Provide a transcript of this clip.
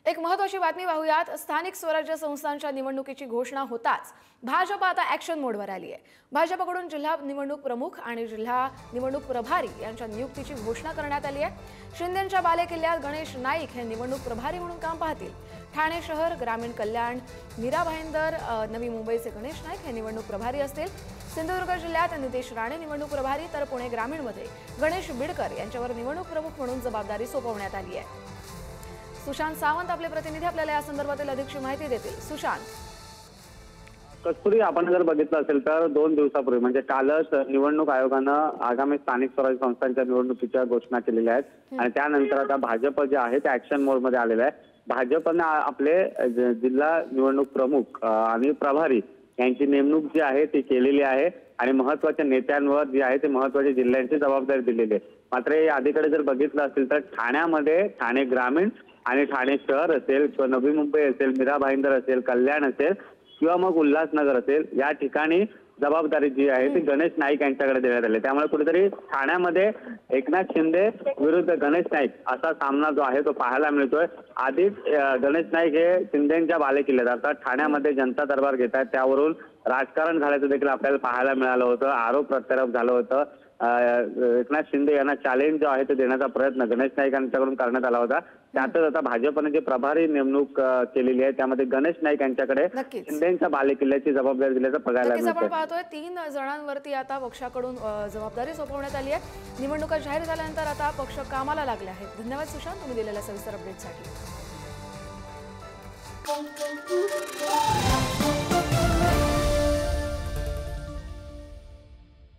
एक महत्त्वाची बातमी पाहूयात। स्थानिक स्वराज्य संस्थांच्या निवडणुकीची घोषणा होताच भाजप आता ॲक्शन मोडवर आली आहे। भाजपकडून जिल्हा निवडणूक प्रमुख आणि जिल्हा निवडणूक प्रभारी यांच्या नियुक्तीची घोषणा करण्यात आली आहे। शिंदेंच्या बालेकिल्ल्यात गणेश नाईक हे निवडणूक प्रभारी म्हणून काम पाहतील। ठाणे शहर, ग्रामीण कल्याण, मीरा भाईंदर, नवी मुंबईचे गणेश नाईक हे निवडणूक प्रभारी असतील। सिंधुदुर्ग जिल्ह्यात नितेश राणे निवडणूक प्रभारी, तर पुणे ग्रामीणमध्ये गणेश बिडकर यांच्यावर निवडणूक प्रमुख म्हणून जबाबदारी सोपवण्यात आली आहे। सुशांत सावंत आपले प्रतिनिधी आपल्याला या संदर्भातील अधिकची माहिती देतील। सुशांत, कस्तुरी, आपण जर बघितलं असेल तर 2 दिवसापूर्वी म्हणजे कालच निवडणूक आयोगानं आगामी स्थानिक स्वराज्य संस्थांच्या निवडणुकीच्या घोषणा केलेल्या आहेत आणि त्यानंतर आता भाजप जे आहे ते ऍक्शन मोडमध्ये आलेलं आहे। भाजपने आपले जिल्हा निवडणूक प्रमुख आणि प्रभारी यांची नेमणूक जी आहे ती केलेली आहे आणि महत्त्वाच्या नेत्यांवर जी आहे ते महत्त्वाच्या जिल्ह्यांची जबाबदारी दिलेली आहे। मात्र या अलीकडे जर बघितलं असेल तर ठाण्यामध्ये ठाणे ग्रामीण आणि ठाणे शहर असेल किंवा नवी मुंबई असेल, मीरा भाईंदर असेल, कल्याण असेल किंवा मग उल्हासनगर असेल, या ठिकाणी जबाबदारी जी आहे ती गणेश नाईक यांच्याकडे देण्यात आली। त्यामुळे कुठेतरी ठाण्यामध्ये एकनाथ शिंदे विरुद्ध गणेश नाईक असा सामना जो आहे तो पाहायला मिळतोय। आधीच गणेश नाईक हे शिंदेंच्या बालेकिल्ल्यात अर्थात ठाण्यामध्ये जनता दरबार घेत आहेत, त्यावरून राजकारण झाल्याचं देखील आपल्याला पाहायला मिळालं होतं। आरोप प्रत्यारोप झालं होतं। एकनाथ शिंदे यांना चॅलेंज जो आहे ते देण्याचा प्रयत्न गणेश नाईक यांच्याकडून करण्यात आला होता। त्यातच आता भाजपने जी प्रभारी नेमणूक केलेली आहे त्यामध्ये गणेश नाईक यांच्याकडे शिंदेंच्या बालेकिल्ल्याची जबाबदारी दिल्याचं बघायला मिळतं। आपण पाहतोय 3 जणांवरती आता पक्षाकडून जबाबदारी सोपवण्यात आली आहे। निवडणुका जाहीर झाल्यानंतर आता पक्ष कामाला लागले आहेत। धन्यवाद सुशांत, तुम्ही दिलेल्या सविस्तर अपडेटसाठी।